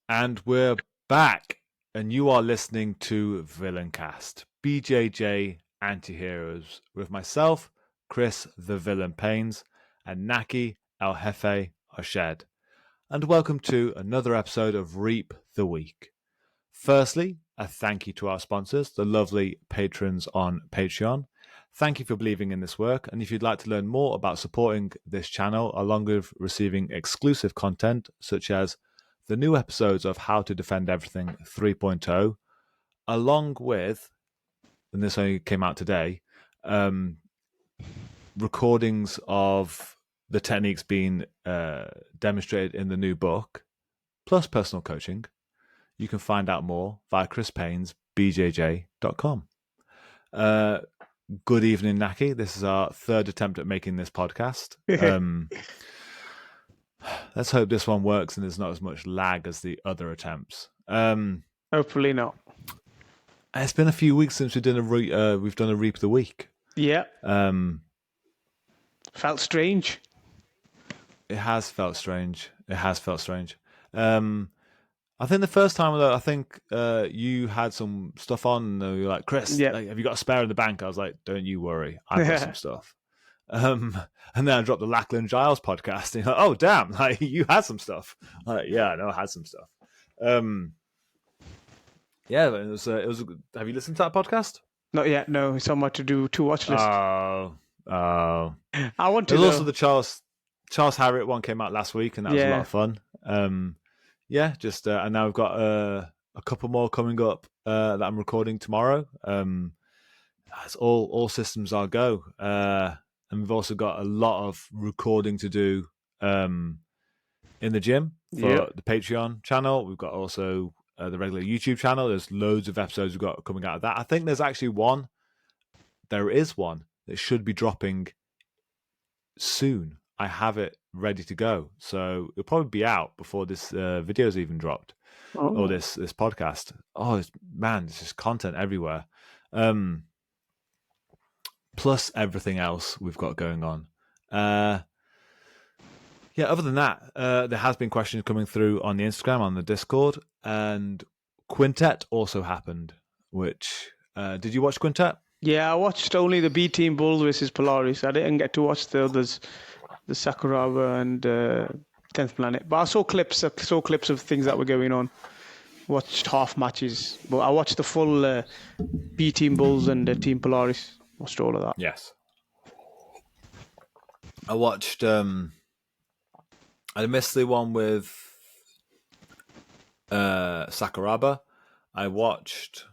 And we're back, and you are listening to Villaincast, BJJ Antiheroes, with myself, Chris the Villain Pains, and Naki El Jefe Oshed. And welcome to another episode of Reap the Week. Firstly, a thank you to our sponsors, the lovely patrons on Patreon. Thank you for believing in this work, and if you'd like to learn more about supporting this channel, along with receiving exclusive content, such as the new episodes of How to Defend Everything 3.0, along with, and this only came out today, recordings of the techniques being demonstrated in the new book, plus personal coaching, you can find out more via chrispainsbjj.com. Good evening, Naki. This is our third attempt at making this podcast. Let's hope this one works and there's not as much lag as the other attempts. Hopefully not. It's been a few weeks since we've done a Reap of the Week. Yeah. Felt strange. It has felt strange. I think the first time, though, you had some stuff on. And you were like, Chris, have you got a spare in the bank? I was like, don't you worry. I've got some stuff. And then I dropped the Lachlan Giles podcast. And you're like, oh, damn, like, you had some stuff. I'm like, yeah, I know I had some stuff. Yeah, it was. Have you listened to that podcast? Not yet. No, it's on my to watch list. Oh. I want to. There's also the Charles Harriott one came out last week, and that was a lot of fun. And now we've got a couple more coming up that I'm recording tomorrow. That's all systems are go. And we've also got a lot of recording to do in the gym for the Patreon channel. We've got also the regular YouTube channel. There's loads of episodes we've got coming out of that. I think there's actually one. There is one that should be dropping soon. I have it ready to go, so it'll probably be out before this video's even dropped, or this podcast. There's just content everywhere. Plus everything else we've got going on. Other than that, there has been questions coming through on the Instagram, on the Discord, and Quintet also happened. Which did you watch Quintet? Yeah, I watched only the B Team Bulls versus Polaris. I didn't get to watch the others, the Sakuraba and 10th Planet. But I saw clips of things that were going on. Watched half matches, but I watched the full B Team Bulls and Team Polaris. Watched all of that. Yes, I watched. I missed the one with Sakuraba. I watched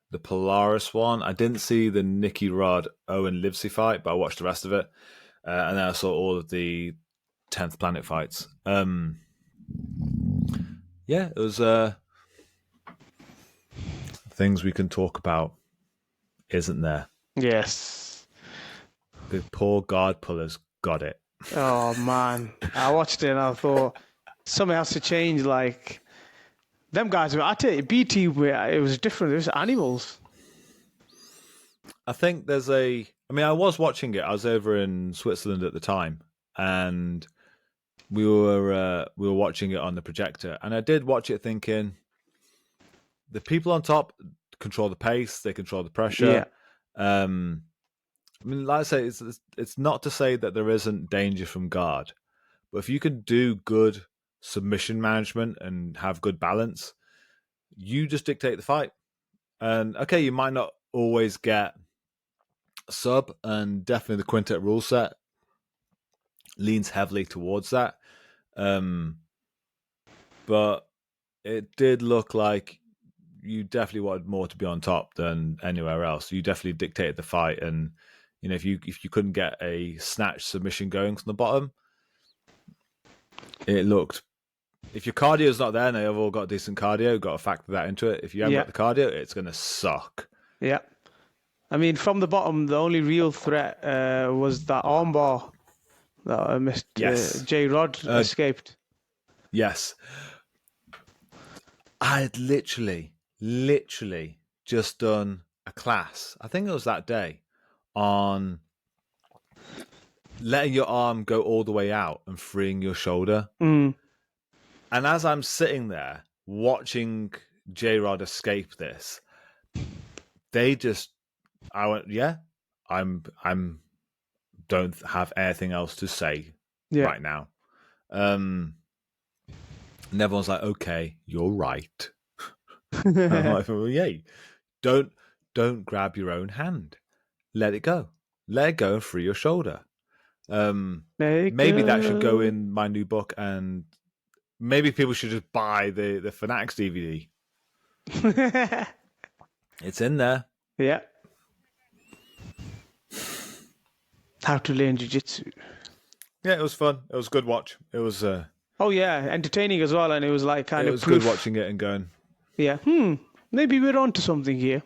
the Polaris one. I didn't see the Nicky Rod Owen Livesey fight, but I watched the rest of it, and then I saw all of the 10th Planet fights. It was things we can talk about, isn't there? Yes. The poor guard pullers got it. Oh man, I watched it and I thought something has to change. Like them guys were, I tell you, BT, it was different. It was animals. I think I was watching it. I was over in Switzerland at the time, and we were watching it on the projector. And I did watch it thinking, the people on top control the pace, they control the pressure. Yeah. Like I say, it's not to say that there isn't danger from guard, but if you can do good submission management and have good balance, you just dictate the fight. And okay, you might not always get sub, and definitely the Quintet rule set leans heavily towards that. But it did look like you definitely wanted more to be on top than anywhere else. You definitely dictated the fight, and if you couldn't get a snatch submission going from the bottom, it looked. If your cardio's not there, and they've all got decent cardio, you've got to factor that into it. If you haven't got the cardio, it's going to suck. Yeah. I mean, from the bottom, the only real threat was that armbar that I missed. Yes. J. Rod escaped. Yes. I had literally just done a class, I think it was that day, on letting your arm go all the way out and freeing your shoulder. Mm. And as I'm sitting there, watching J-Rod escape this, I went, yeah, I'm don't have anything else to say Yeah. right now. And everyone's like, okay, you're right. And I'm like, well, yay. Don't grab your own hand. Let it go. Let it go and free your shoulder. Make Maybe that should go a... in my new book, and maybe people should just buy the Fanatics DVD. It's in there. Yeah. How to learn jiu-jitsu. Yeah, it was fun. It was a good watch. Oh yeah, entertaining as well, and it was like It kind of was good proof. watching it and going, Yeah. Maybe we're onto something here.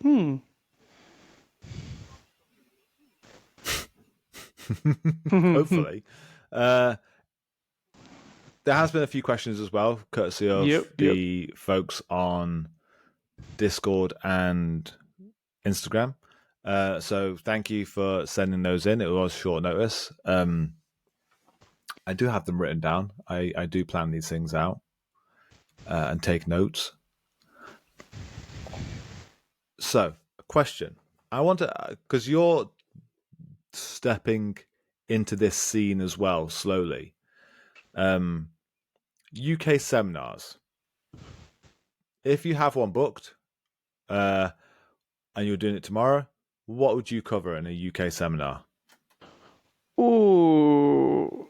hopefully. There has been a few questions as well, courtesy of Yep. the folks on Discord and Instagram. So thank you for sending those in. It was short notice. I do have them written down. I do plan these things out and take notes. So, a question. I want to, because you're stepping into this scene as well slowly. UK seminars. If you have one booked and you're doing it tomorrow, what would you cover in a UK seminar? Ooh.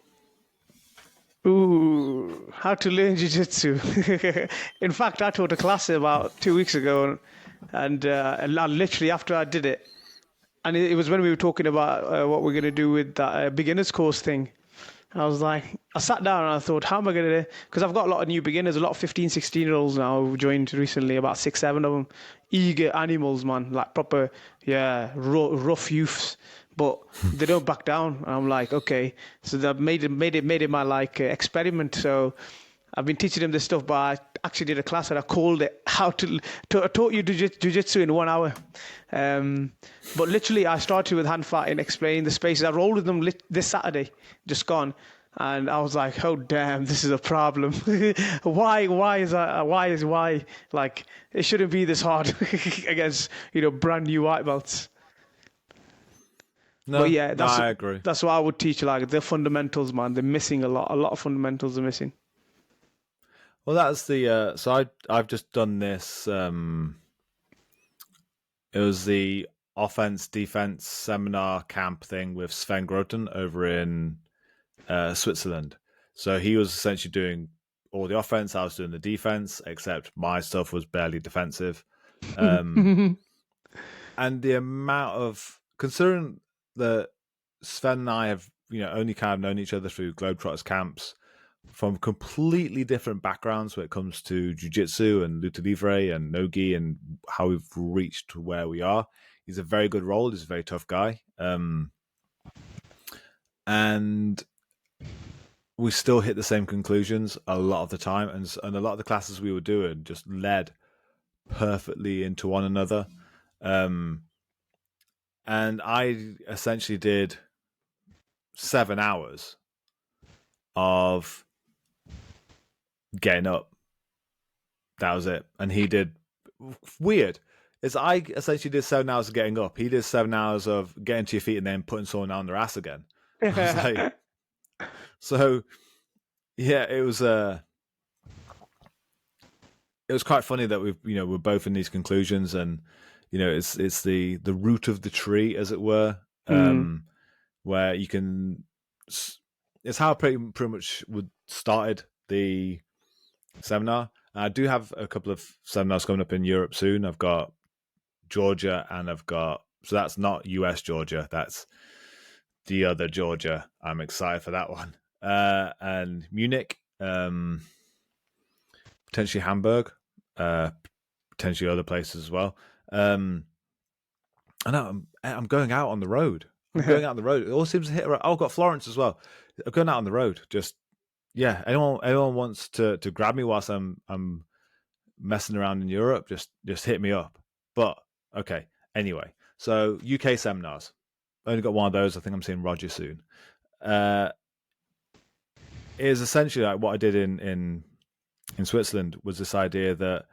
Ooh, how to learn jiu-jitsu. In fact, I taught a class about 2 weeks ago, and literally after I did it, and it was when we were talking about what we're going to do with that beginners course thing. I was like, I sat down and I thought, how am I going to, because I've got a lot of new beginners, a lot of 15, 16-year-olds now who joined recently, about 6, 7 of them. Eager animals, man, like proper, yeah, rough youths. But they don't back down. I'm like, okay. So they've made it my like experiment. So I've been teaching them this stuff, but I actually did a class and I called it how to I taught you jiu-jitsu in 1 hour. But literally, I started with hand fighting, explaining the spaces. I rolled with them this Saturday, just gone. And I was like, oh, damn, this is a problem. Why is that? Why? Like, it shouldn't be this hard against, brand new white belts. But No, yeah, no, I agree. that's what I would teach. Like the fundamentals, man. They're missing a lot. A lot of fundamentals are missing. Well, that's the so I've just done this. It was the offense defense seminar camp thing with Sven Groten over in Switzerland. So he was essentially doing all the offense. I was doing the defense, except my stuff was barely defensive. And the amount of, considering that Sven and I have only kind of known each other through Globetrotters camps from completely different backgrounds when it comes to jiu-jitsu and luta livre and nogi and how we've reached where we are. He's a very good role. He's a very tough guy. And we still hit the same conclusions a lot of the time. And a lot of the classes we were doing just led perfectly into one another. And I essentially did 7 hours of getting up. That was it. And he did weird. Is I essentially did 7 hours of getting up. He did 7 hours of getting to your feet and then putting someone on their ass again. I was like, so yeah, it was quite funny that we're both in these conclusions, and it's the root of the tree, as it were, where you can. It's how I pretty much started the seminar. I do have a couple of seminars coming up in Europe soon. I've got Georgia, and so that's not US Georgia, that's the other Georgia. I'm excited for that one. And Munich, potentially Hamburg, potentially other places as well. I know I'm going out on the road. I'm going out on the road. It all seems to hit. I've got Florence as well. I'm going out on the road. Just yeah. Anyone wants to grab me whilst I'm messing around in Europe? Just hit me up. But okay. Anyway, so UK seminars. Only got one of those. I think I'm seeing Roger soon. It is essentially like what I did in in Switzerland was this idea that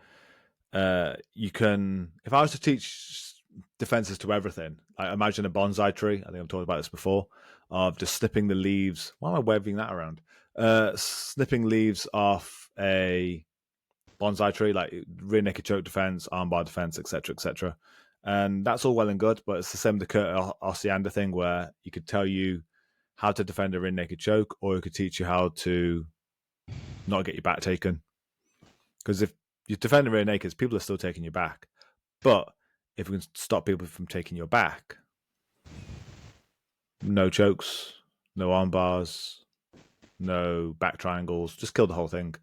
you can, if I was to teach defenses to everything, like imagine a bonsai tree. I think I've talked about this before, of just snipping the leaves. Why am I waving that around? Snipping leaves off a bonsai tree, like rear naked choke defense, armbar defense, etc., etc. And that's all well and good, but it's the same with the Kurt Osiander thing, where he could tell you how to defend a rear naked choke, or he could teach you how to not get your back taken. Because if you defend a rear naked, people are still taking your back. But if we can stop people from taking your back, no chokes, no arm bars, no back triangles, just kill the whole thing.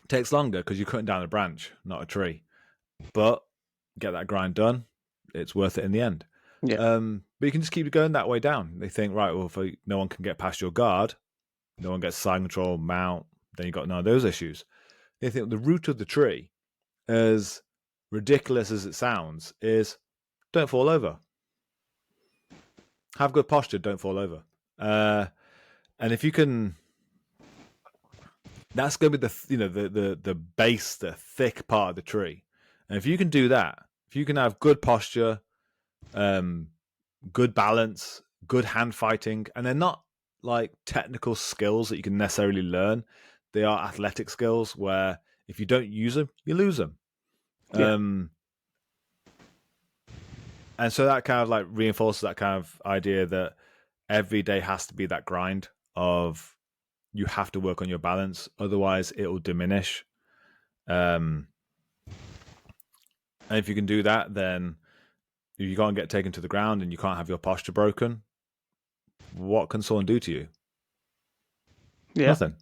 Takes longer because you're cutting down a branch, not a tree. But get that grind done, it's worth it in the end. Yeah. But you can just keep going that way down. They think, right, well, if no one can get past your guard, no one gets side control, mount, then you've got none of those issues. They think the root of the tree, as ridiculous as it sounds, is don't fall over. Have good posture, don't fall over. And if you can, that's going to be the base, the thick part of the tree. And if you can do that, if you can have good posture, good balance, good hand fighting, and they're not like technical skills that you can necessarily learn. They are athletic skills where if you don't use them, you lose them. Yeah. And so that kind of like reinforces that kind of idea that every day has to be that grind of you have to work on your balance, otherwise it will diminish. And if you can do that, then if you can't get taken to the ground and you can't have your posture broken, what can someone do to you? Yeah. Nothing.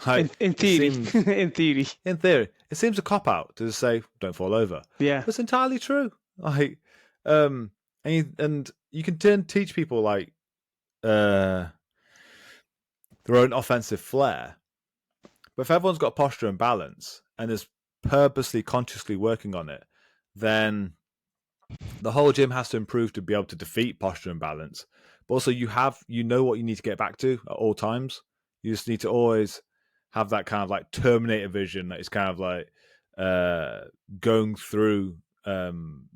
Like, in theory, seems, in theory, it seems a cop out to just say don't fall over. yeah, But it's entirely true. Like, and you can teach people like their own offensive flair. But if everyone's got posture and balance and is purposely, consciously working on it, then the whole gym has to improve to be able to defeat posture and balance. But also, you know what you need to get back to at all times. You just need to always have that kind of like Terminator vision that is kind of like going through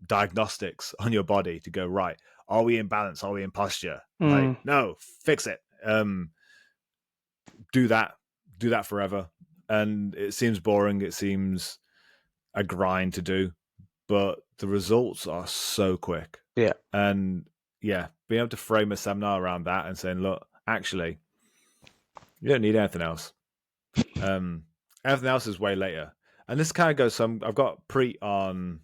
diagnostics on your body to go, right, are we in balance? Are we in posture? Like, no, fix it. Do that forever. And it seems boring. It seems a grind to do, but the results are so quick. yeah. And yeah, being able to frame a seminar around that and saying, look, actually, you don't need anything else. Everything else is way later. And this kind of goes I've got Preet on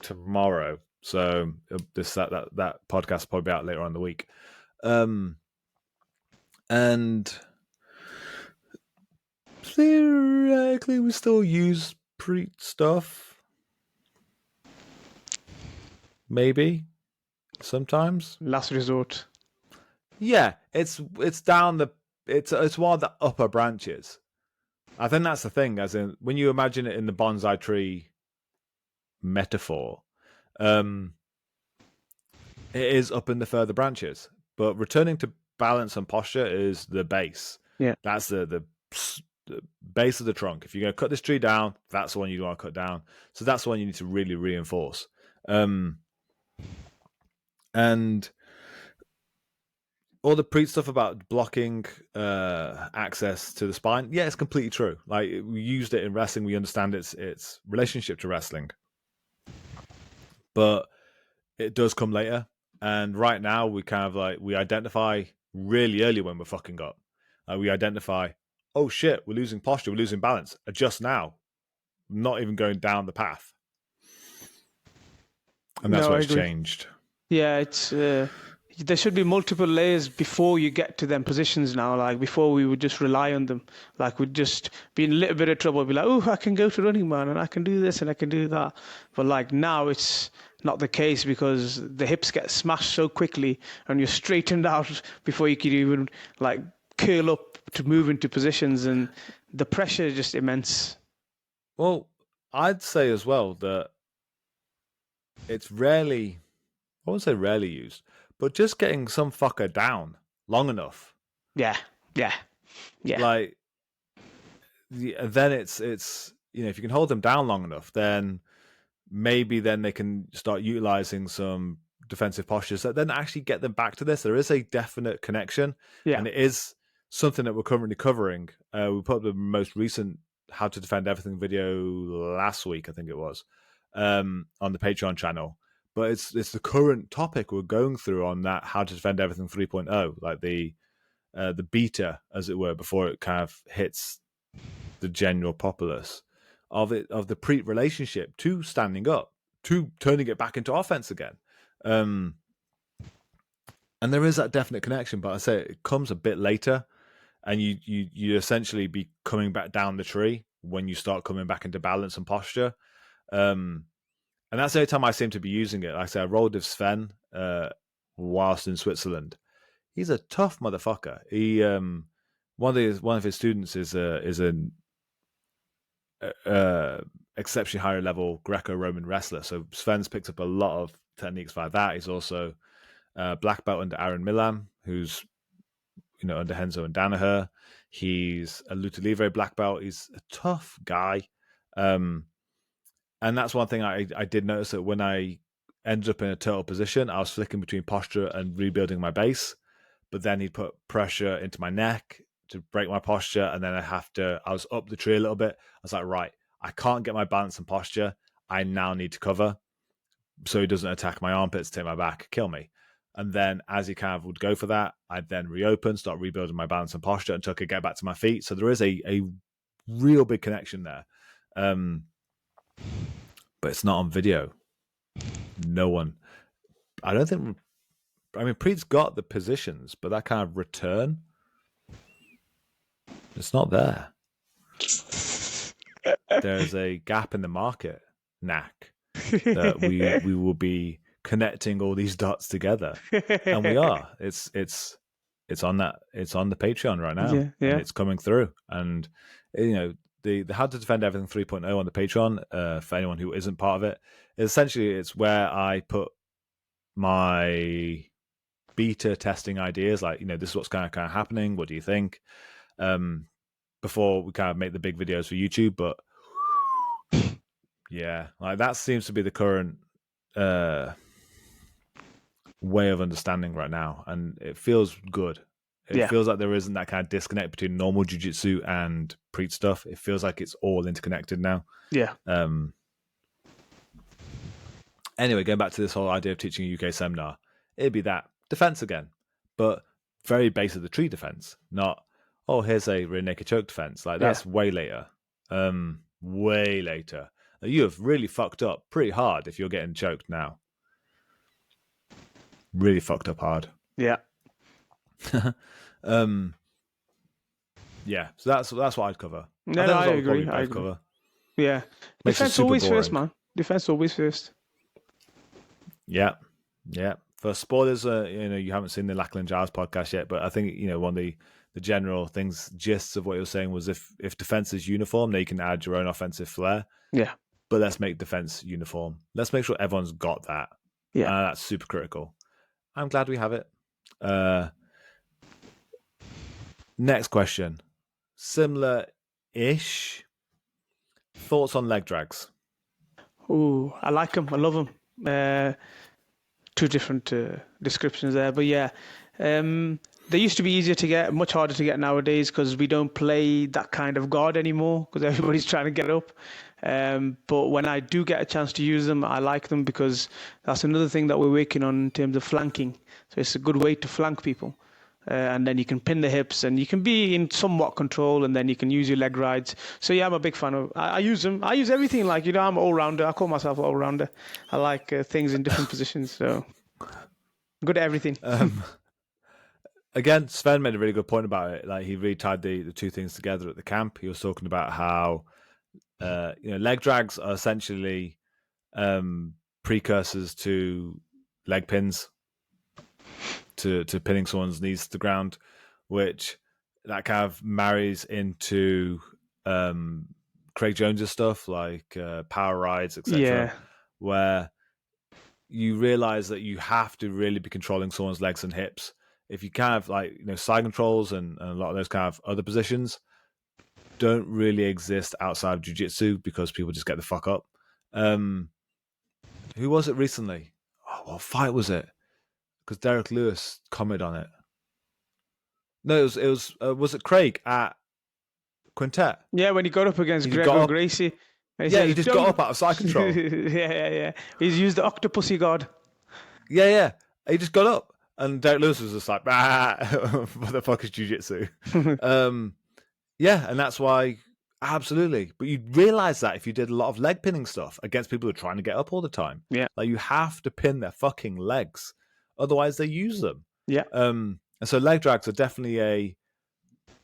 tomorrow, so that podcast will probably be out later on in the week. And theoretically we still use Preet stuff. Maybe sometimes. Last resort. Yeah, it's down it's one of the upper branches. I think that's the thing, as in when you imagine it in the bonsai tree metaphor, it is up in the further branches. But returning to balance and posture is the base. Yeah. That's the base of the trunk. If you're going to cut this tree down, that's the one you want to cut down. So that's the one you need to really reinforce. And all the Preet stuff about blocking access to the spine, yeah, it's completely true. Like, we used it in wrestling, we understand its relationship to wrestling, but it does come later. And right now, we kind of like we identify really early when we're fucking up. We identify, oh shit, we're losing posture, we're losing balance. Adjust now, not even going down the path, and that's where it's changed. Yeah, it's there should be multiple layers before you get to them positions now. Like before, we would just rely on them. Like we'd just be in a little bit of trouble. Be like, oh, I can go to Running Man and I can do this and I can do that. But like now, it's not the case because the hips get smashed so quickly and you're straightened out before you can even like curl up to move into positions, and the pressure is just immense. Well, I'd say as well that it's rarely, I won't say rarely used, but just getting some fucker down long enough. Yeah. Like, then it's if you can hold them down long enough, then maybe then they can start utilizing some defensive postures that then actually get them back to this. There is a definite connection, Yeah. and it is something that we're currently covering. We put up the most recent How to Defend Everything video last week, I think it was, on the Patreon channel. But it's the current topic we're going through on that How to Defend Everything 3.0, like the beta, as it were, before it kind of hits the general populace of the Preet relationship to standing up, to turning it back into offense again. And there is that definite connection, but I say it comes a bit later, and you essentially be coming back down the tree when you start coming back into balance and posture. And that's the only time I seem to be using it. Like I say, I rolled with Sven whilst in Switzerland. He's a tough motherfucker. He one of his students is an exceptionally higher level Greco-Roman wrestler. So Sven's picked up a lot of techniques like that. He's also black belt under Aaron Milam, who's under Henzo and Danaher. He's a Luta Livre black belt. He's a tough guy. And that's one thing I did notice, that when I ended up in a turtle position, I was flicking between posture and rebuilding my base. But then he'd put pressure into my neck to break my posture, and then I was up the tree a little bit. I was like, right, I can't get my balance and posture. I now need to cover so he doesn't attack my armpits, take my back, kill me. And then as he kind of would go for that, I'd then reopen, start rebuilding my balance and posture until I could get back to my feet. So there is a real big connection there. But it's not on video. No one. I don't think. I mean, Preet's got the positions, but that kind of return, it's not there. There's a gap in the market, Knack, that we will be connecting all these dots together, and we are. It's on that. It's on the Patreon right now, Yeah. and it's coming through. And the How to Defend Everything 3.0 on the Patreon, for anyone who isn't part of it, essentially it's where I put my beta testing ideas, like this is what's kind of happening. What do you think? Before we kind of make the big videos for YouTube, but yeah, like that seems to be the current way of understanding right now, and it feels good. It feels like there isn't that kind of disconnect between normal jiu-jitsu and Preet stuff. It feels like it's all interconnected now. Yeah. Anyway, going back to this whole idea of teaching a UK seminar, it'd be that defense again, but very base of the tree defense, not, oh, here's a rear naked choke defense. Like that's way later. Way later. You have really fucked up pretty hard if you're getting choked now. Really fucked up hard. Yeah. Yeah. So that's what I'd cover. No, I agree. I agree. Cover. Yeah. Makes defense always boring. First, man. Defense always first. Yeah. Yeah. For spoilers, you haven't seen the Lachlan Giles podcast yet, but I think one of the general things, gists of what you're saying was if defense is uniform, then you can add your own offensive flair. Yeah. But let's make defense uniform. Let's make sure everyone's got that. Yeah. That's super critical. I'm glad we have it. Next question. Similar-ish. Thoughts on leg drags? Oh, I like them. I love them. Two different descriptions there, but yeah, they used to be easier to get, much harder to get nowadays because we don't play that kind of guard anymore because everybody's trying to get up. But when I do get a chance to use them, I like them because that's another thing that we're working on in terms of flanking. So it's a good way to flank people. And then you can pin the hips and you can be in somewhat control and then you can use your leg rides. So yeah, I'm a big fan of, I use them. I use everything, like, I'm an all-rounder. I call myself an all-rounder. I like things in different positions. So good at everything. Again, Sven made a really good point about it. Like he really tied the two things together at the camp. He was talking about how, leg drags are essentially precursors to leg pins. To pinning someone's knees to the ground, which that kind of marries into Craig Jones's stuff like power rides, etc., where you realize that you have to really be controlling someone's legs and hips. If you kind of side controls and a lot of those kind of other positions, don't really exist outside of jiu-jitsu because people just get the fuck up. Who was it recently? Oh, what fight was it? Because Derek Lewis commented on it. No, was it Craig at Quintet? Yeah, when he got up against He just got Gregor up. Gracie, and he Yeah, he says, just got "Don't." up out of side control. Yeah. He's used the octopusy god. Yeah. He just got up, and Derek Lewis was just like, "Bah, what the fuck is jiu-jitsu?" Yeah, and that's why, absolutely. But you'd realize that if you did a lot of leg pinning stuff against people who are trying to get up all the time. Yeah. Like, you have to pin their fucking legs, otherwise they use them. Yeah. And so leg drags are definitely a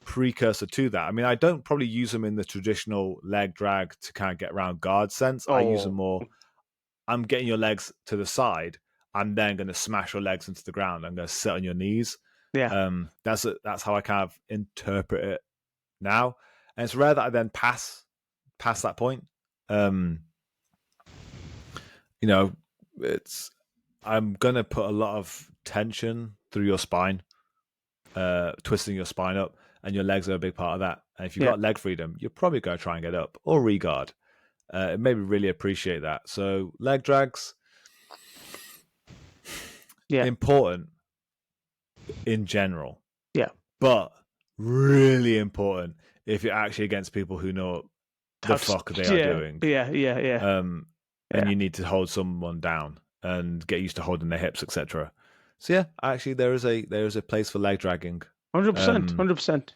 precursor to that. I mean, I don't probably use them in the traditional leg drag to kind of get around guard sense. I use them more, I'm getting your legs to the side. I'm then going to smash your legs into the ground. I'm going to sit on your knees. Yeah. That's how I kind of interpret it now. And it's rare that I then pass that point. You know, I'm going to put a lot of tension through your spine, twisting your spine up, and your legs are a big part of that. And if you've got leg freedom, you're probably going to try and get up or regard. It made me really appreciate that. So leg drags, important in general. Yeah. But really important if you're actually against people who know the fuck they are doing. Yeah. And you need to hold someone down and get used to holding their hips, etc. So yeah, actually there is a place for leg dragging. 100%.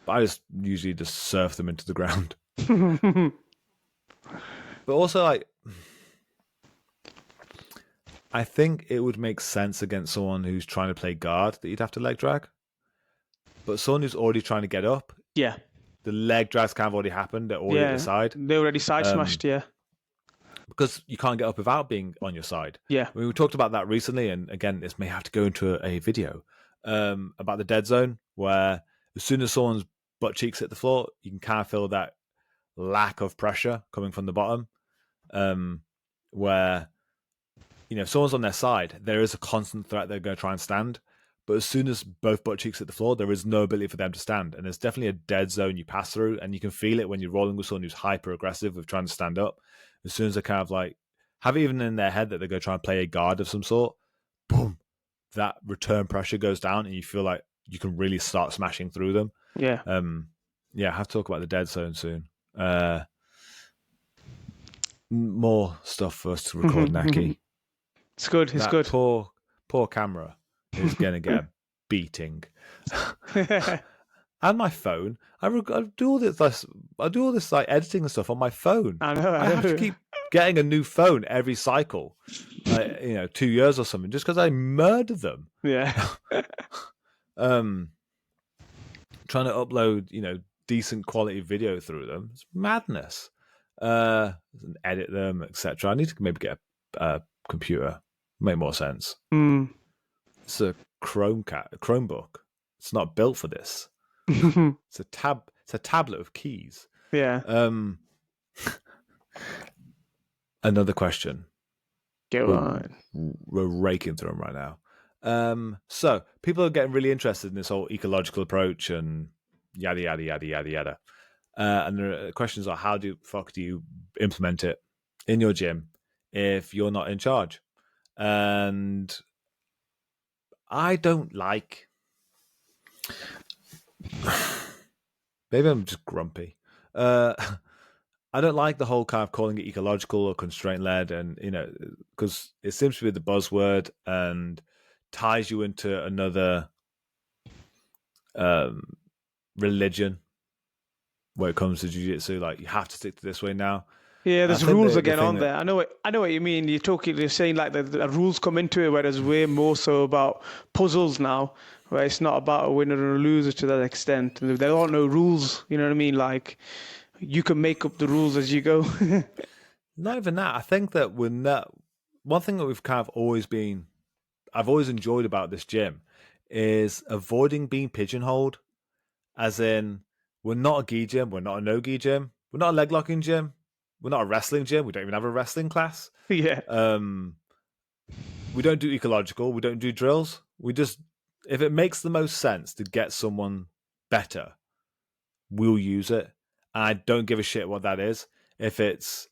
But I just usually just surf them into the ground. But also, like, I think it would make sense against someone who's trying to play guard that you'd have to leg drag. But someone who's already trying to get up, yeah, the leg drag's kind of already happened. They're already at the side. They already side smashed, because you can't get up without being on your side. Yeah. I mean, we talked about that recently, and again, this may have to go into a video about the dead zone, where as soon as someone's butt cheeks hit the floor, you can kind of feel that lack of pressure coming from the bottom, where, you know, if someone's on their side, there is a constant threat they're going to try and stand. But as soon as both butt cheeks hit the floor, there is no ability for them to stand. And there's definitely a dead zone you pass through, and you can feel it when you're rolling with someone who's hyper aggressive with trying to stand up. As soon as they kind of like have it even in their head that they're going to try and play a guard of some sort, boom, that return pressure goes down, and you feel like you can really start smashing through them. Yeah. I have to talk about the dead zone soon. More stuff for us to record, Naki. It's good. It's good. Poor camera is going to get a beating. And my phone, I do all this. I do all this like editing and stuff on my phone. I know. I have to keep getting a new phone every cycle, 2 years or something, just because I murder them. Yeah. Trying to upload, decent quality video through them, it's madness. And edit them, etc. I need to maybe get a computer. Make more sense. It's a Chromebook. It's not built for this. It's a tablet with keys. Yeah. Another question. Go on. We're raking through them right now. So people are getting really interested in this whole ecological approach and yada yada yada yada yada. And there are questions like, how do you implement it in your gym if you're not in charge? And I don't like. Maybe I'm just grumpy. I don't like the whole kind of calling it ecological or constraint led, and because it seems to be the buzzword and ties you into another religion when it comes to jiu-jitsu. Like, you have to stick to this way now. Yeah, there's rules again on there. I know what you mean. You're saying like the rules come into it, where there's way more so about puzzles now, where it's not about a winner or a loser to that extent. There are no rules. You know what I mean? Like, you can make up the rules as you go. Not even that. I think that one thing that we've kind of I've always enjoyed about this gym is avoiding being pigeonholed. As in, we're not a gi gym, we're not a no gi gym, we're not a leg locking gym, we're not a wrestling gym, we don't even have a wrestling class. Yeah. We don't do ecological, we don't do drills. We just, if it makes the most sense to get someone better, we'll use it. I don't give a shit what that is. If it's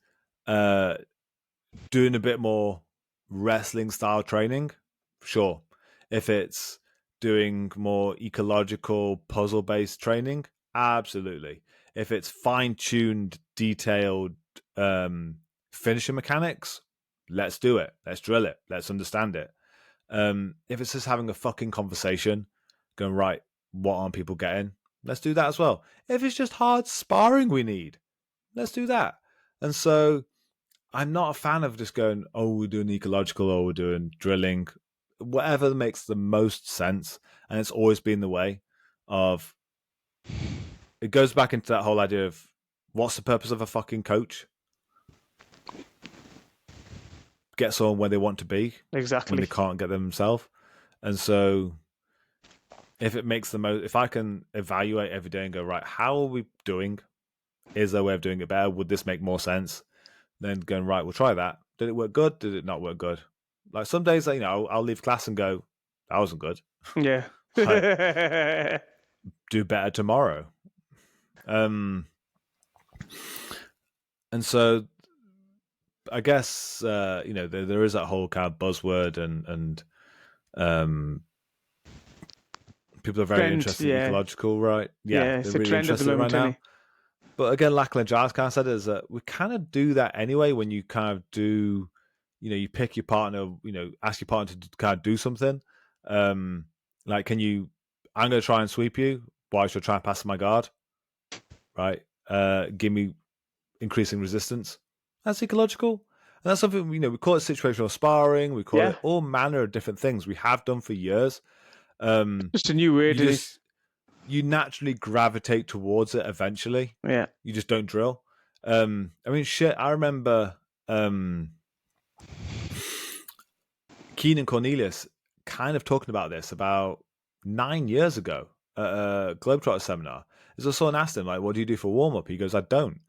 doing a bit more wrestling style training, sure. If it's doing more ecological puzzle based training, absolutely. If it's fine tuned, detailed finishing mechanics, let's do it. Let's drill it. Let's understand it. If it's just having a fucking conversation, going, right, what aren't people getting? Let's do that as well. If it's just hard sparring we need, let's do that. And so I'm not a fan of just going, oh, we're doing ecological or we're doing drilling, whatever makes the most sense. And it's always been the way of, it goes back into that whole idea of what's the purpose of a fucking coach? Get someone where they want to be Exactly. when they can't get themselves. And so if it makes the most, if I can evaluate every day and go, right, how are we doing? Is there a way of doing it better? Would this make more sense? Then going, right, we'll try that. Did it work good? Did it not work good? Like some days, I'll leave class and go, that wasn't good. Yeah. Like, do better tomorrow. And so I guess, there is that whole kind of buzzword and people are very Trend, interested in ecological, right? Yeah, They're it's a really trend at the interested moment, right isn't now. it? But again, Lachlan Giles kind of said is that we kind of do that anyway when you kind of do, you pick your partner, ask your partner to kind of do something. Like, I'm going to try and sweep you. Why should I try and pass my guard? Right? Give me increasing resistance. That's ecological. And that's something, we call it situational sparring. We call Yeah. it all manner of different things. We have done for years. Just a new word, You naturally gravitate towards it eventually. Yeah. You just don't drill. Shit, I remember Keenan Cornelius kind of talking about this about 9 years ago at a Globetrotter seminar. As someone asked him, like, what do you do for warm up? He goes, I don't.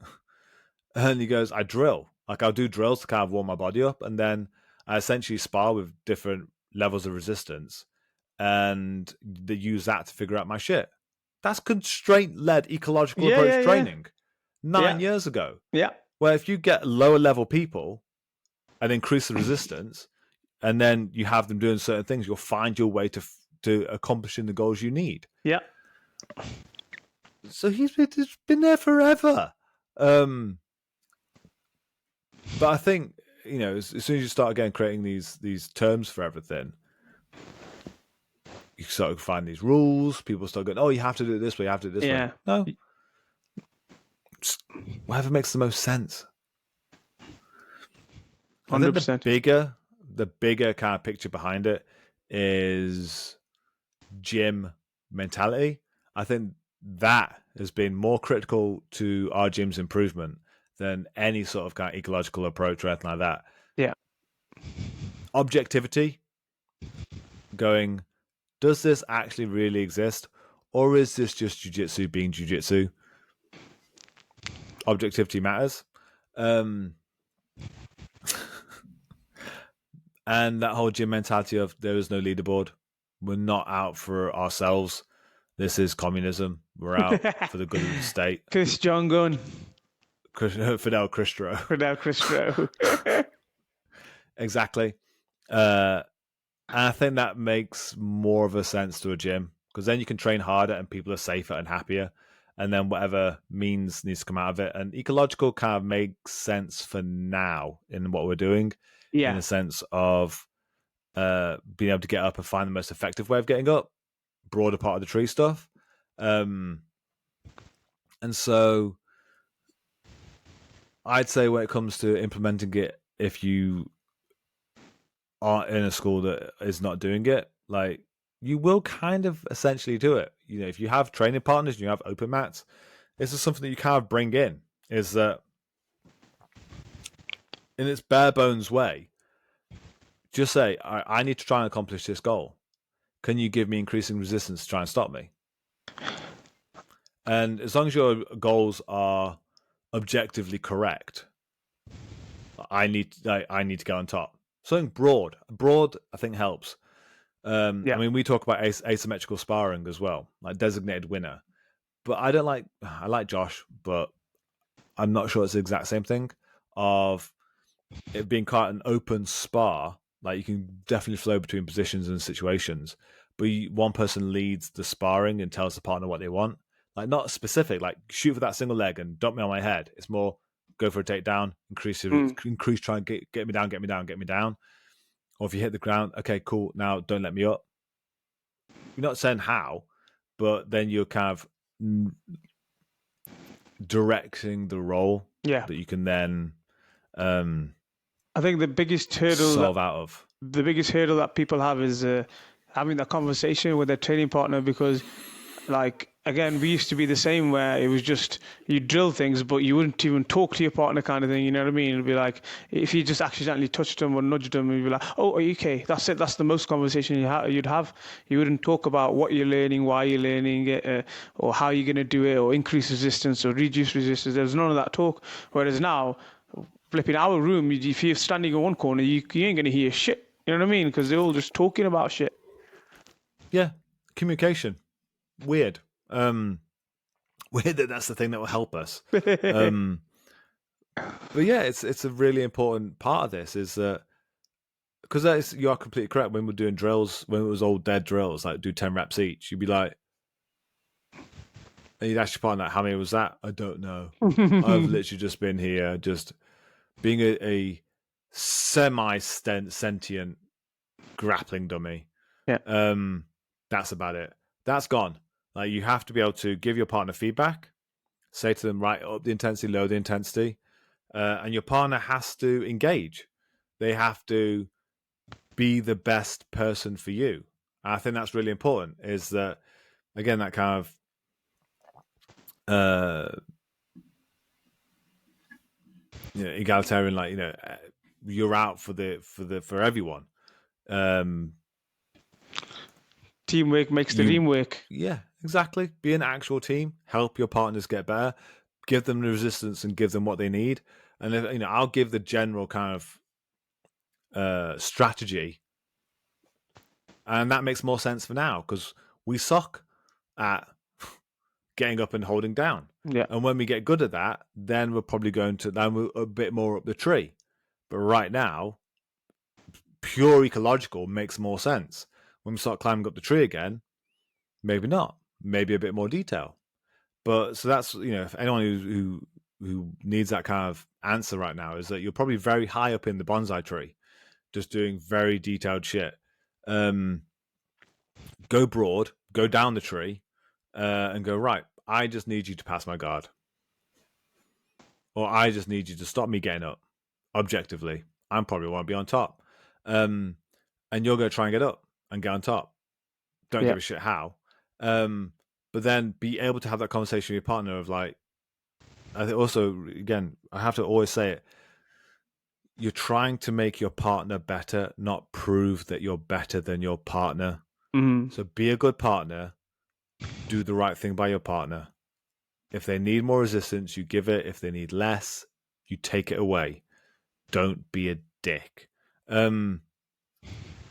And he goes, I drill. Like, I'll do drills to kind of warm my body up. And then I essentially spar with different levels of resistance and they use that to figure out my shit. That's constraint-led ecological approach training 9 years ago. Yeah. Where if you get lower level people and increase the resistance, and then you have them doing certain things, you'll find your way to accomplishing the goals you need. Yeah. So he's been there forever. But I think, as soon as you start again creating these terms for everything, you start to find these rules. People start going, oh, you have to do it this way, you have to do it this way. No. Just whatever makes the most sense. 100%. The bigger kind of picture behind it is gym mentality. I think that has been more critical to our gym's improvement than any sort of kind of ecological approach or anything like that. Yeah. Objectivity. Going, does this actually really exist? Or is this just jiu-jitsu being jiu-jitsu? Objectivity matters. And that whole gym mentality of there is no leaderboard. We're not out for ourselves. This is communism. We're out for the good of the state. Chris John Gunn. Fidel Castro. Fidel Castro. Exactly. And I think that makes more of a sense to a gym because then you can train harder and people are safer and happier. And then whatever means needs to come out of it. And ecological kind of makes sense for now in what we're doing. Yeah. In the sense of being able to get up and find the most effective way of getting up, broader part of the tree stuff. And so I'd say when it comes to implementing it, if you are in a school that is not doing it, like you will kind of essentially do it. If you have training partners and you have open mats, this is something that you kind of bring in, is that in its bare bones way, just say, I need to try and accomplish this goal. Can you give me increasing resistance to try and stop me? And as long as your goals are objectively correct, I need to go on top. Something broad, I think helps. We talk about asymmetrical sparring as well, like designated winner. But I like Josh, but I'm not sure it's the exact same thing of it being quite an open spar. Like you can definitely flow between positions and situations, but one person leads the sparring and tells the partner what they want. Like not specific, like shoot for that single leg and dump me on my head. It's more go for a takedown, increase, try and get me down, get me down, get me down. Or if you hit the ground, okay, cool. Now don't let me up. You're not saying how, but then you're kind of directing the role Yeah. that you can then I think the biggest hurdle solve out of. people have is having that conversation with their training partner, because like again, we used to be the same where it was just you drill things but you wouldn't even talk to your partner kind of thing, you know what I mean? It'd be like if you just accidentally touched them or nudged them, you'd be like, oh, are you okay? That's it. That's the most conversation you'd have. You wouldn't talk about what you're learning, why you're learning it, or how you're going to do it, or increase resistance or reduce resistance. There's none of that talk. Whereas now, flipping our room, if you're standing in one corner, you ain't going to hear shit. You know what I mean? Because they're all just talking about shit. Yeah, communication. Weird. Weird that's the thing that will help us. But yeah, it's a really important part of this is that because you are completely correct. When we're doing drills, when it was old dead drills, like do 10 reps each, you'd be like, and you'd ask your partner, how many was that? I don't know. I've literally just been here, just being a semi-sentient grappling dummy. Yeah. That's about it. That's gone. Like you have to be able to give your partner feedback, say to them, right, up the intensity, lower the intensity, and your partner has to engage. They have to be the best person for you. And I think that's really important. Is that again that kind of egalitarian, like you're out for everyone. Teamwork makes the dream work. Yeah, exactly. Be an actual team. Help your partners get better. Give them the resistance and give them what they need. And if, I'll give the general kind of strategy, and that makes more sense for now because we suck at getting up and holding down. Yeah. And when we get good at that, then we're probably going to we're a bit more up the tree. But right now, pure ecological makes more sense. When we start climbing up the tree again, maybe not. Maybe a bit more detail. But so that's if anyone who needs that kind of answer right now is that you're probably very high up in the bonsai tree, just doing very detailed shit. Go broad, go down the tree, and go right. I just need you to pass my guard, or I just need you to stop me getting up. Objectively, I'm probably want to be on top, and you're going to try and get up and get on top. Don't give a shit how. But then be able to have that conversation with your partner of like, I think also, again, I have to always say it. You're trying to make your partner better, not prove that you're better than your partner. Mm-hmm. So be a good partner. Do the right thing by your partner. If they need more resistance, you give it. If they need less, you take it away. Don't be a dick. And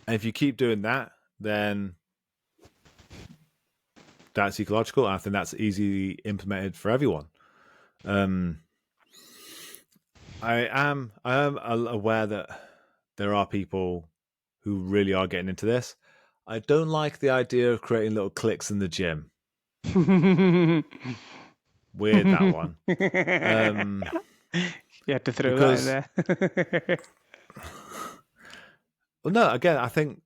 if you keep doing that, then that's ecological. I think that's easily implemented for everyone. I am aware that there are people who really are getting into this. I don't like the idea of creating little cliques in the gym. Weird, that one. You had to throw because, that in there. Well, no, again, I think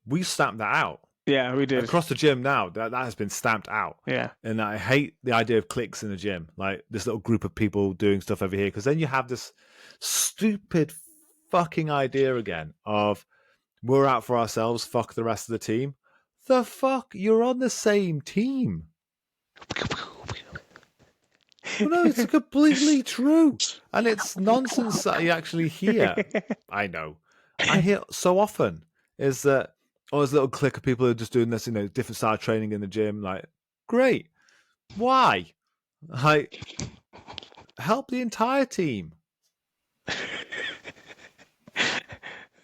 we stamped that out. Yeah, we did. Across the gym now, that has been stamped out. Yeah. And I hate the idea of cliques in the gym, like this little group of people doing stuff over here, because then you have this stupid fucking idea again of we're out for ourselves, fuck the rest of the team. The fuck? You're on the same team. Well, no, it's completely true. And it's nonsense that you actually hear. I know. I hear so often is that, there's a little clique of people who are just doing this, different style training in the gym. Like, great. Why? Like, help the entire team.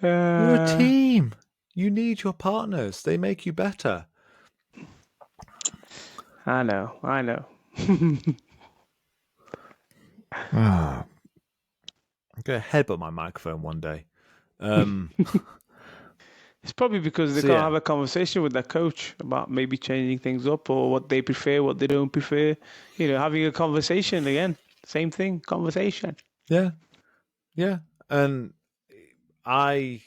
You're a team. You need your partners. They make you better. I know. I'm going to headbutt my microphone one day. It's probably because they So can't yeah, have a conversation with their coach about maybe changing things up or what they prefer, what they don't prefer. Having a conversation again. Same thing, conversation. yeah, yeah. And I,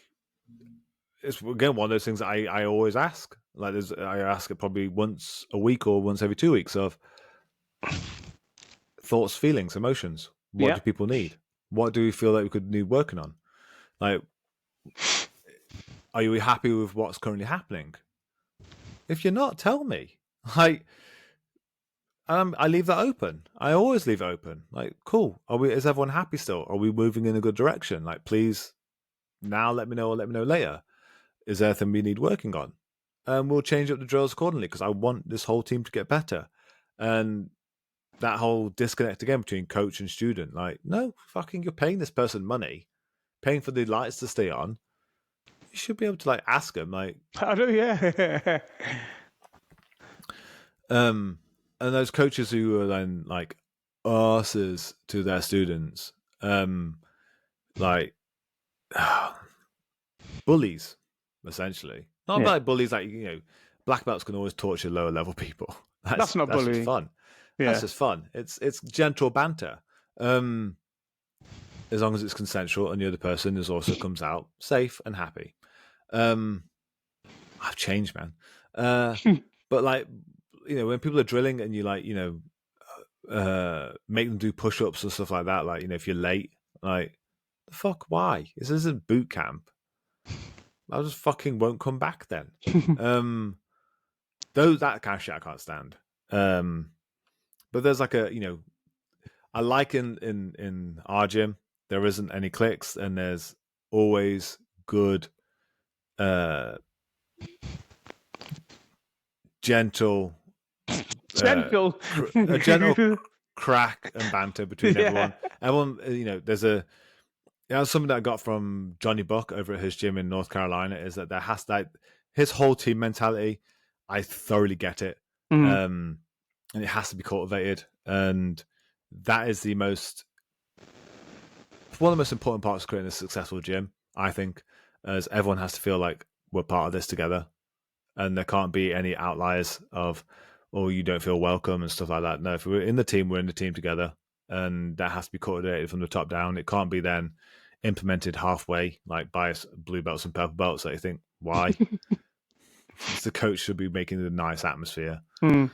it's again one of those things that I always ask. Like, I ask it probably once a week or once every 2 weeks of thoughts, feelings, emotions. What Yeah. do people need? What do we feel like we could need working on? Like, are you happy with what's currently happening? If you're not, tell me. Like, I leave that open. I always leave it open. Like, cool. Is everyone happy still? Are we moving in a good direction? Like, please now let me know or let me know later. Is there anything we need working on? And we'll change up the drills accordingly because I want this whole team to get better. And that whole disconnect again between coach and student, like, no, fucking, you're paying this person money, paying for the lights to stay on. You should be able to like ask them, like, I do, yeah. and those coaches who are then like asses to their students, like bullies, essentially. Not Yeah. like bullies, like black belts can always torture lower level people. That's not That's just bullying. fun. That's Yeah. just fun. It's gentle banter. As long as it's consensual and the other person is also comes out safe and happy. I've changed, man. But like, when people are drilling and you like, make them do push-ups and stuff like that. Like, if you're late, like, the fuck, why? This isn't boot camp. I just fucking won't come back then. That kind of shit I can't stand. But there's like I like in our gym there isn't any clicks and there's always good, uh, gentle, Gentle. a gentle crack and banter between Yeah. everyone. Everyone, there's something that I got from Johnny Buck over at his gym in North Carolina is that there has like his whole team mentality. I thoroughly get it, Mm. and it has to be cultivated, and that is one of the most important parts of creating a successful gym. I think, as everyone has to feel like we're part of this together, and there can't be any outliers of, oh, you don't feel welcome and stuff like that. No, if we're in the team, we're in the team together, and that has to be cultivated from the top down. It can't be then implemented halfway, like by blue belts and purple belts. That you think, why? The coach should be making the nice atmosphere. Mm.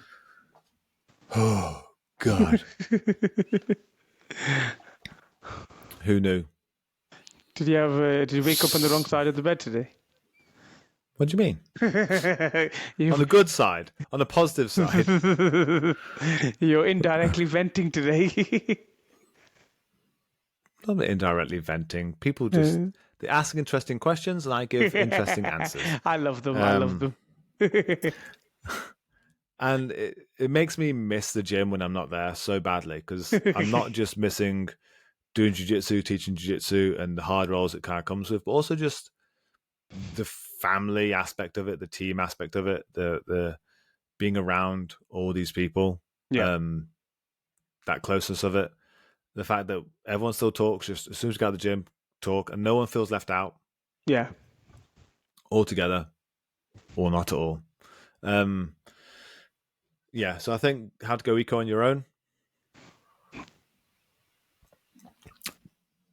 Oh God, who knew? Did you wake up on the wrong side of the bed today? What do you mean? You- On the good side, on the positive side. You're indirectly venting today. I'm indirectly venting. People just Mm. they ask interesting questions, and I give interesting answers. I love them. I love them. And it makes me miss the gym when I'm not there so badly because I'm not just missing doing jiu-jitsu, teaching jiu-jitsu and the hard roles it kind of comes with, but also just the family aspect of it, the team aspect of it, the being around all these people, Yeah. that closeness of it, the fact that everyone still talks just as soon as you get out of the gym, talk, and no one feels left out Yeah. all together or not at all. Yeah, so I think how to go eco on your own.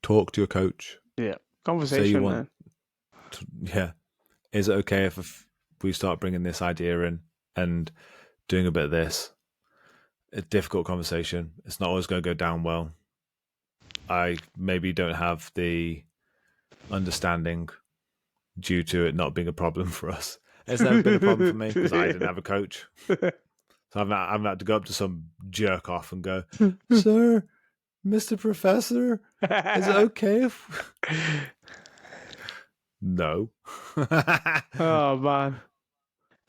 Talk to your coach. Yeah. Say you Conversation, want. man. Yeah, is it okay if we start bringing this idea in and doing a bit of this? A difficult conversation. It's not always going to go down well. I maybe don't have the understanding due to it not being a problem for us. It's never been a problem for me because I didn't have a coach. So I've had to go up to some jerk off and go, "Sir, Mr. Professor, is it okay if..." No. Oh man.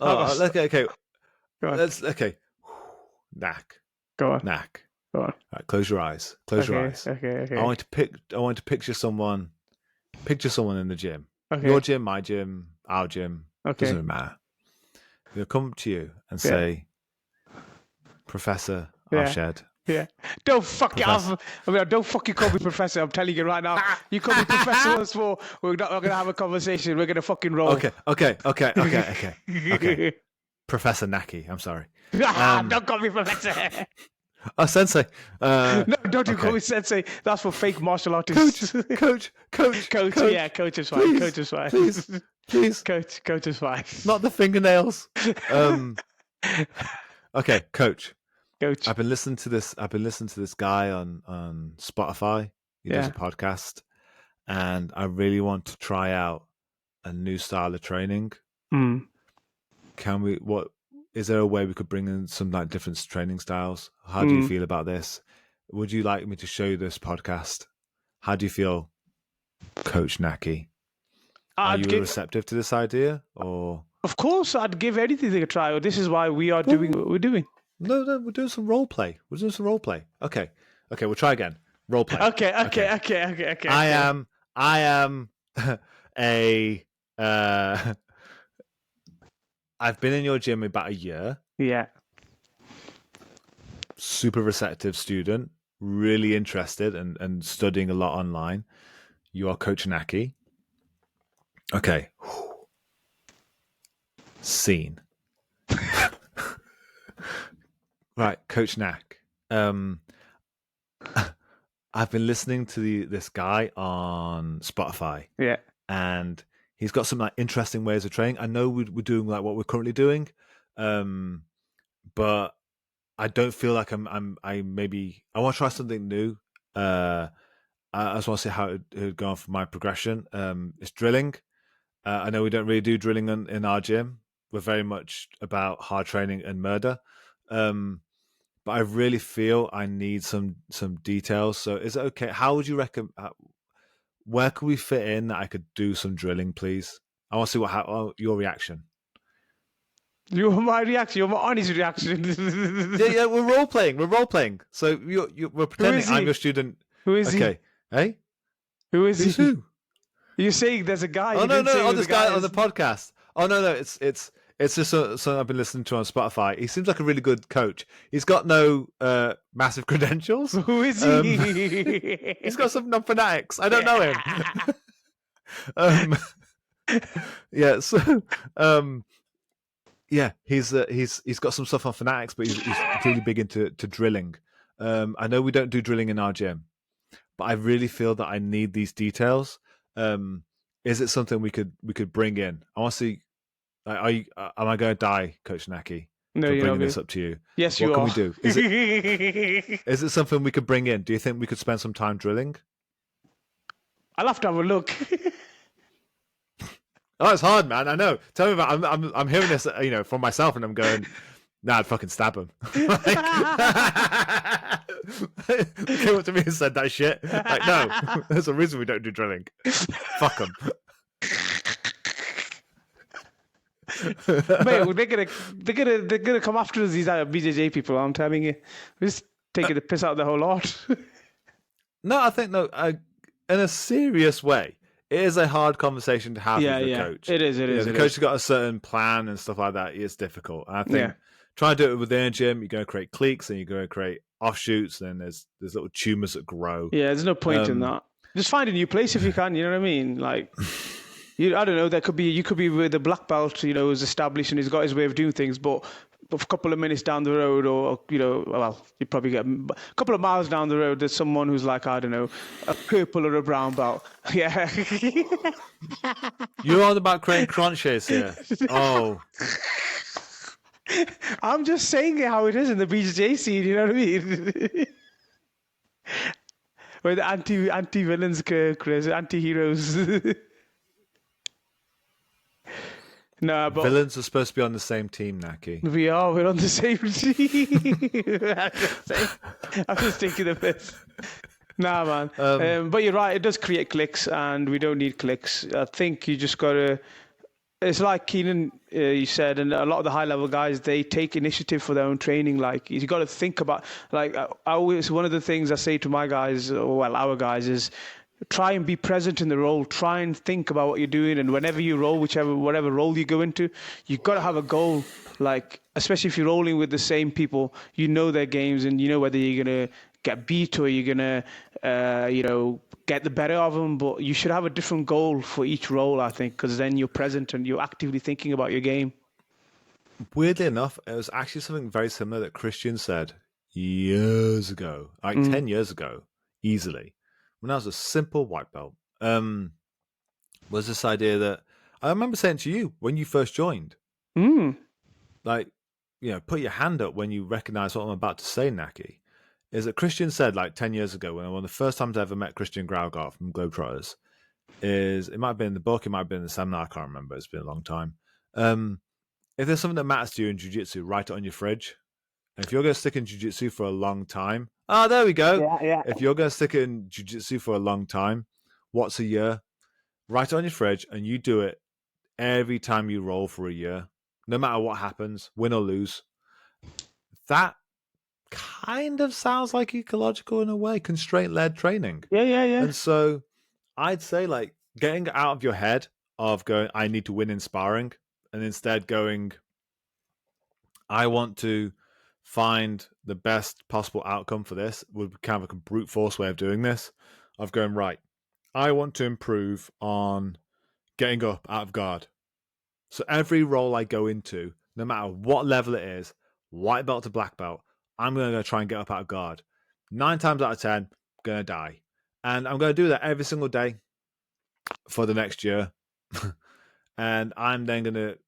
Oh, okay. Go on. Okay. Knack. Go on. Knack. Go on. Right, close your eyes. Close your Okay. eyes. Okay. I want to picture someone. Picture someone in the gym. Okay. Your gym, my gym, our gym. Okay. Doesn't matter. They'll come to you and Yeah. say, "Professor Yeah. Arshed, Yeah. Don't fuck it Professor. off. I mean, don't fucking call me professor. I'm telling you right now. You call me professor once more. We're going to have a conversation. We're going to fucking roll. Okay. Professor Naki. I'm sorry. Don't call me professor. Oh, sensei. No, don't you call me sensei. That's for fake martial artists. Coach. Yeah, coach is fine. Please, Coach is fine. Please. Coach is fine. Not the fingernails. Okay, coach. Coach. I've been listening to this guy on Spotify. He does a podcast, and I really want to try out a new style of training. Can we? What is there a way we could bring in some like different training styles? How do you feel about this? Would you like me to show you this podcast? How do you feel, Coach Naki? Are you receptive to this idea, or? Of course, I'd give anything a try. This is why we are doing what we're doing. No, we're doing some role play. Okay, we'll try again. Role play. Okay. I am a. I've been in your gym about a year. Yeah. Super receptive student, really interested and studying a lot online. You are Coach Naki. Okay. Scene. Right, Coach Nak. I've been listening to this guy on Spotify. Yeah. And he's got some like interesting ways of training. I know we're doing like what we're currently doing, but I don't feel like I want to try something new. I just want to see how it would go on for my progression. It's drilling. I know we don't really do drilling in our gym. We're very much about hard training and murder. But I really feel I need some details. So is it okay? How would you recommend? Where could we fit in that I could do some drilling, please? I want to see your reaction. You're my reaction. You're my honest reaction. yeah, we're role playing. So we're pretending I'm your student. Who is he? Okay, hey, who is he? Who? You're saying there's a guy. Oh no, this guy on the podcast. Oh no, it's just something I've been listening to on Spotify. He seems like a really good coach. He's got no massive credentials. Who is he? He's got some non-fanatics. I don't know him. Yeah, so yeah, he's got some stuff on fanatics, but he's really big into drilling. I know we don't do drilling in our gym, but I really feel that I need these details. Is it something we could bring in? I want to see. Am I going to die, Coach Naki? No, you're bringing this up to you. Yes, you are. What can we do? Is it something we could bring in? Do you think we could spend some time drilling? I'll have to have a look. Oh, it's hard, man. I know. Tell me about. I'm hearing this, from myself, and I'm going, nah, I'd fucking stab him. He came up to me and said that shit. Like, no, there's a reason we don't do drilling. Fuck him. Mate, they're gonna come after us. These BJJ people. I'm telling you, we're just taking the piss out of the whole lot. No, I think in a serious way. It is a hard conversation to have with the coach. It is. The coach has got a certain plan and stuff like that. It's difficult. And I think trying to do it within a gym, you're going to create cliques and you're going to create offshoots, and there's little tumors that grow. Yeah, there's no point in that. Just find a new place if you can. You know what I mean? Like, I don't know. You could be with the black belt, who's established and he's got his way of doing things, but a couple of minutes down the road, or you probably get a couple of miles down the road, there's someone who's like, I don't know, a purple or a brown belt. Yeah. You're on about creating crunches here. Oh. I'm just saying how it is in the BJJ scene. You know what I mean? Where the anti-villains, anti-heroes. No, but villains are supposed to be on the same team, Naki. We're on the same team. I'm just taking the piss. Nah, man. But you're right, it does create clicks, and we don't need clicks. I think you just gotta. It's like Keenan, you said, and a lot of the high-level guys, they take initiative for their own training. Like, you got to think about, like, one of the things I say to my guys, our guys, is try and be present in the role. Try and think about what you're doing, and whenever you roll, whatever role you go into, you've got to have a goal. Like, especially if you're rolling with the same people, you know their games, and you know whether you're gonna get beat or you're gonna, get the better of them. But you should have a different goal for each role, I think, because then you're present and you're actively thinking about your game. Weirdly enough, it was actually something very similar that Christian said years ago, like Mm. 10 years ago, easily, when I was a simple white belt. Was this idea that I remember saying to you when you first joined, Mm. like, put your hand up when you recognize what I'm about to say, Naki. Is that Christian said like 10 years ago, when one of the first times I ever met Christian Graugart from Globetrotters, is it might have been in the book, it might have been in the seminar, I can't remember, it's been a long time. If there's something that matters to you in jiu-jitsu, write it on your fridge. And if you're going to stick in jiu-jitsu for a long time, there we go. Yeah, yeah. If you're going to stick in jiu-jitsu for a long time, what's a year? Write it on your fridge and you do it every time you roll for a year, no matter what happens, win or lose. That kind of sounds like ecological in a way, constraint-led training. Yeah, yeah, yeah. And so I'd say like getting out of your head of going, I need to win in sparring, and instead going, I want to find the best possible outcome for this, would be kind of a brute force way of doing this, of going, right, I want to improve on getting up out of guard. So every role I go into, no matter what level it is, white belt to black belt, I'm going to try and get up out of guard. 9 times out of 10, I'm going to die. And I'm going to do that every single day for the next year. And I'm then going to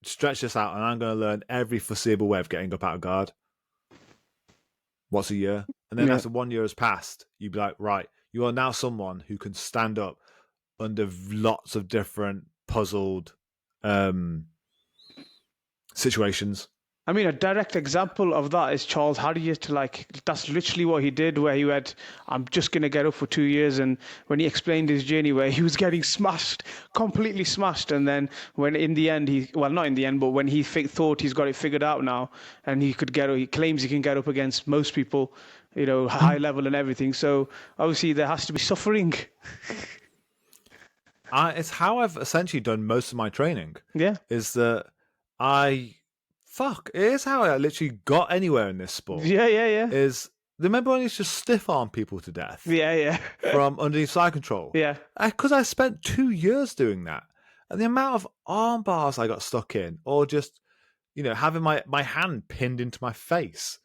stretch this out and I'm going to learn every foreseeable way of getting up out of guard. What's a year? And then Yeah. after 1 year has passed, you'd be like, right, you are now someone who can stand up under lots of different puzzled situations. I mean, a direct example of that is Charles Harriott. Like, that's literally what he did, where he went, I'm just going to get up for 2 years. And when he explained his journey, where he was getting smashed, completely smashed. And then when in the end, not in the end, but when he thought he's got it figured out now, and he claims he can get up against most people, high level and everything. So obviously there has to be suffering. It's how I've essentially done most of my training. Yeah. Is that it is how I literally got anywhere in this sport. Yeah, yeah, yeah. Is remember when I used to stiff arm people to death? Yeah, yeah. From underneath side control. Yeah. Because I spent 2 years doing that. And the amount of arm bars I got stuck in, or just, having my hand pinned into my face.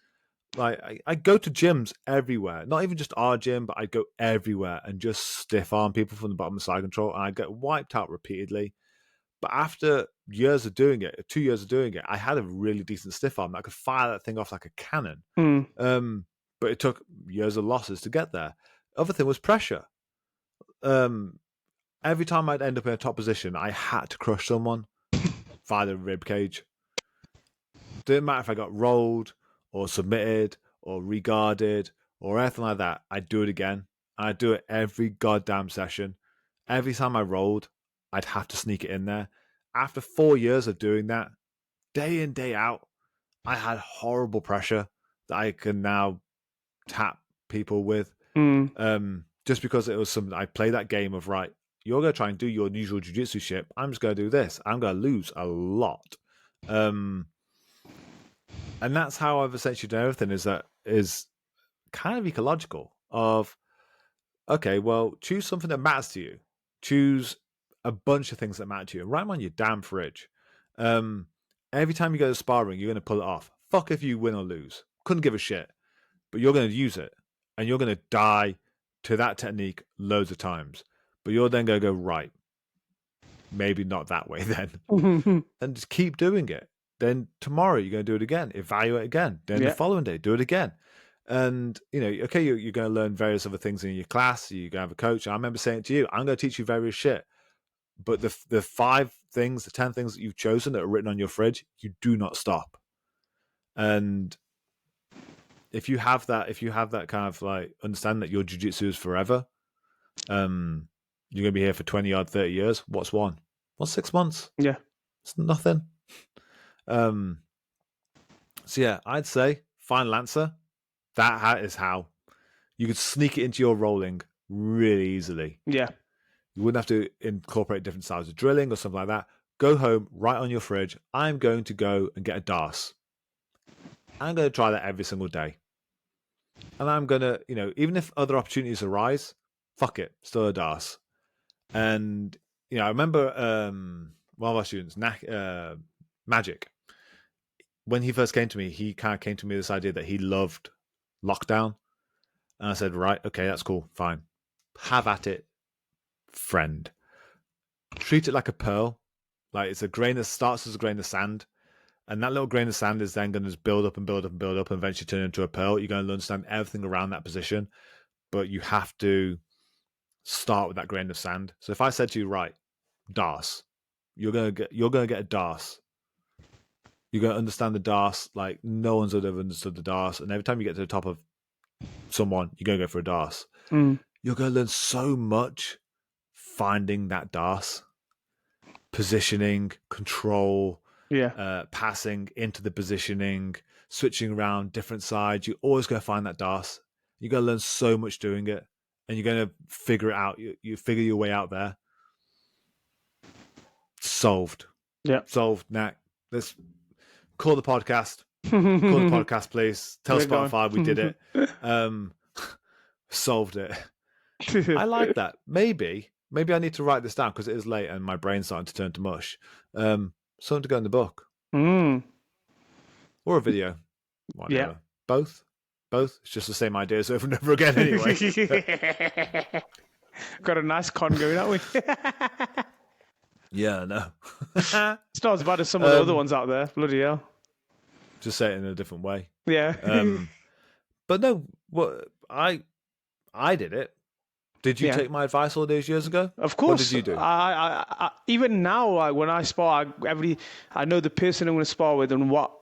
Like, I go to gyms everywhere, not even just our gym, but I'd go everywhere and just stiff arm people from the bottom of side control, and I'd get wiped out repeatedly. But after 2 years of doing it, I had a really decent stiff arm. I could fire that thing off like a cannon. But it took years of losses to get there. Other thing was pressure. Every time I'd end up in a top position, I had to crush someone via the rib cage. Didn't matter if I got rolled or submitted or regarded or anything like that. I'd do it again. I'd do it every goddamn session. Every time I rolled, I'd have to sneak it in there. After 4 years of doing that, day in, day out, I had horrible pressure that I can now tap people with. Just because it was something I played that game of, right, you're going to try and do your usual jiu-jitsu shit. I'm just going to do this. I'm going to lose a lot. And that's how I've essentially done everything, is kind of ecological of, okay, well, choose something that matters to you. Choose a bunch of things that matter to you. Write them on your damn fridge. Every time you go to sparring, you're going to pull it off. Fuck if you win or lose. Couldn't give a shit. But you're going to use it. And you're going to die to that technique loads of times. But you're then going to go, right, maybe not that way then. And just keep doing it. Then tomorrow you're going to do it again. Evaluate again. Then the following day, do it again. And, okay, you're going to learn various other things in your class. You're going to have a coach. I remember saying to you, I'm going to teach you various shit. But the 5 things, the 10 things that you've chosen that are written on your fridge, you do not stop. And if you have that kind of like understand that your jiu-jitsu is forever, you're going to be here for 20 odd 30 years. What's 6 months? Yeah. It's nothing. So yeah, I'd say find Lancer. That is how you could sneak it into your rolling really easily. Yeah. You wouldn't have to incorporate different styles of drilling or something like that. Go home, write on your fridge, I'm going to go and get a DARS. I'm going to try that every single day. And I'm going to, even if other opportunities arise, fuck it, still a DARS. And, I remember one of our students, Magic, when he first came to me, he kind of came to me with this idea that he loved lockdown. And I said, right, okay, that's cool, fine. Have at it, friend. Treat it like a pearl. Like it's a grain that starts as a grain of sand. And that little grain of sand is then going to build up and build up and build up and eventually turn into a pearl. You're going to understand everything around that position, but you have to start with that grain of sand. So if I said to you, right, DARS, you're going to get a DARS. You're going to understand the DARS like no one's ever understood the DARS. And every time you get to the top of someone, you're going to go for a DARS. You're going to learn so much finding that DARS, positioning, control, passing into the positioning, switching around different sides. You're always going to find that DARS. You're going to learn so much doing it, and you're going to figure it out. You figure your way out there. Solved. Yeah. Solved. Now, let's call the podcast. Call the podcast, please. Tell Spotify we did it. Solved it. I like that. Maybe I need to write this down because it is late and my brain's starting to turn to mush. Something to go in the book. Or a video. Whatever. Yeah. Both. It's just the same ideas over and over again anyway. Got a nice con going, haven't we? Yeah, no. It's not as bad as some of the other ones out there. Bloody hell. Just say it in a different way. Yeah. But no, I did it. Did you take my advice all those years ago? Of course. What did you do? I even now, when I spar, I know the person I'm going to spar with and what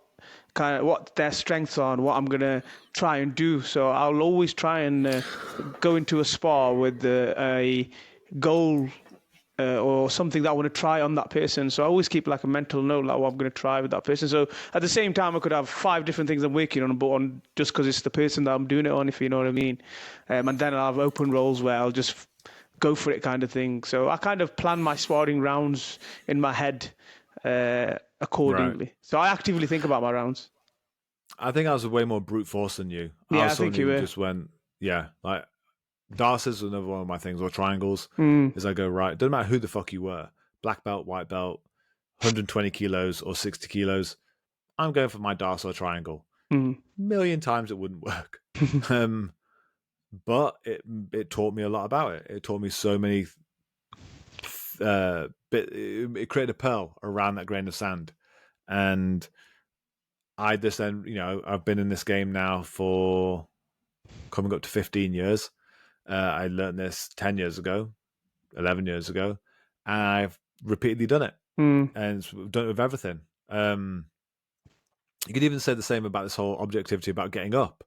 their strengths are and what I'm going to try and do. So I'll always try and go into a spar with a goal or something that I want to try on that person. So I always keep like a mental note, like what I'm going to try with that person. So at the same time, I could have 5 different things I'm working on, but on just because it's the person that I'm doing it on, if you know what I mean. And then I'll have open roles where I'll just go for it kind of thing. So I kind of plan my sparring rounds in my head accordingly. Right. So I actively think about my rounds. I think I was way more brute force than you. Yeah, I think you were. Just went, like DARS is another one of my things, or triangles. Is I go, right, doesn't matter who the fuck you were, black belt, white belt, 120 kilos or 60 kilos, I'm going for my DARS or triangle. Million times it wouldn't work. But it taught me a lot about it. It taught me so many it created a pearl around that grain of sand. And I just then, I've been in this game now for coming up to 15 years. I learned this 10 years ago, 11 years ago, and I've repeatedly done it. And done it with everything. You could even say the same about this whole objectivity about getting up.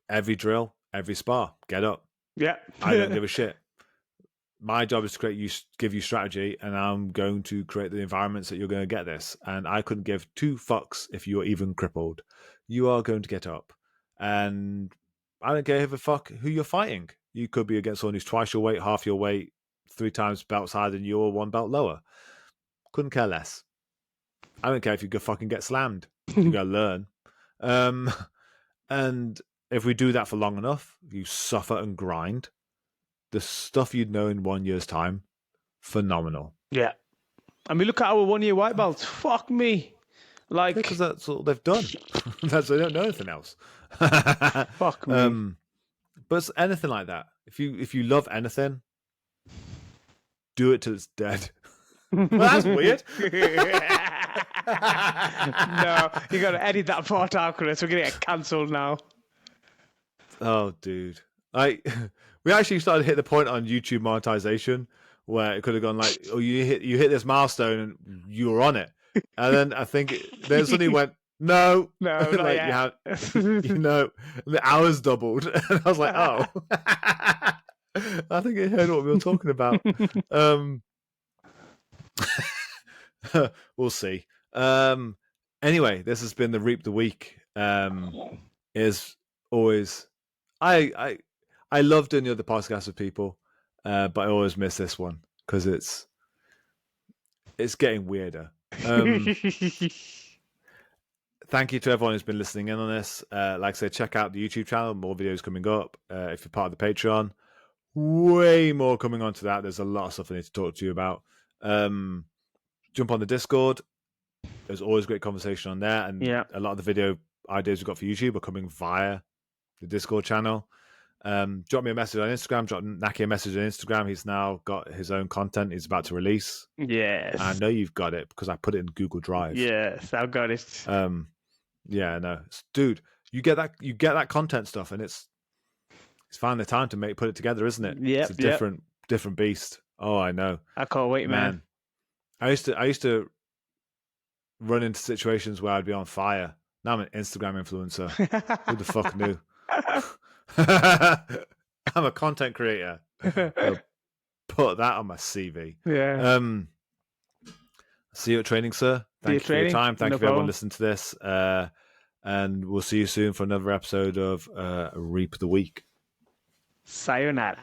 Every drill, every spar, get up. Yeah. I don't give a shit. My job is to give you strategy, and I'm going to create the environments that you're going to get this. And I couldn't give 2 fucks if you're even crippled. You are going to get up. And I don't care if a fuck who you're fighting. You could be against someone who's twice your weight, half your weight, 3 times belts higher than you, or 1 belt lower. Couldn't care less. I don't care if you go fucking get slammed. You gotta learn. And if we do that for long enough, you suffer and grind, the stuff you'd know in 1 year's time, phenomenal. Yeah. I mean, look at our 1 year white belts. Fuck me. Like, because that's all they've done. They don't know anything else. Fuck me. But it's anything like that. If you love anything, do it till it's dead. Well, that's weird. No, you got to edit that part out, Chris. We're gonna get cancelled now. Oh, dude. We actually started to hit the point on YouTube monetization where it could have gone like, oh, you hit this milestone and you were on it, and then I think then suddenly went, no, not like yet. The hours doubled, and I was like, oh, I think it heard what we were talking about. We'll see. Anyway, this has been the Reap the Week. Is always I I love doing the other podcasts with people, but I always miss this one because it's getting weirder. Thank you to everyone who's been listening in on this. Like I said, check out the YouTube channel. More videos coming up. If you're part of the Patreon, way more coming onto that. There's a lot of stuff I need to talk to you about. Jump on the Discord. There's always great conversation on there, and a lot of the video ideas we've got for YouTube are coming via the Discord channel. Drop me a message on Instagram. Drop Naki a message on Instagram. He's now got his own content he's about to release. Yes. I know you've got it because I put it in Google Drive. Yes, I've got it. Yeah, no, dude, you get that content stuff, and it's finally the time to put it together, isn't it? Yeah, it's a different beast. Oh, I know. I can't wait, man. I used to run into situations where I'd be on fire. Now I'm an Instagram influencer. Who the fuck knew? I'm a content creator. I'll put that on my CV. Yeah. See you at training, sir. Thank you for your time. Thank you for everyone listening to this. And we'll see you soon for another episode of Reap the Week. Sayonara.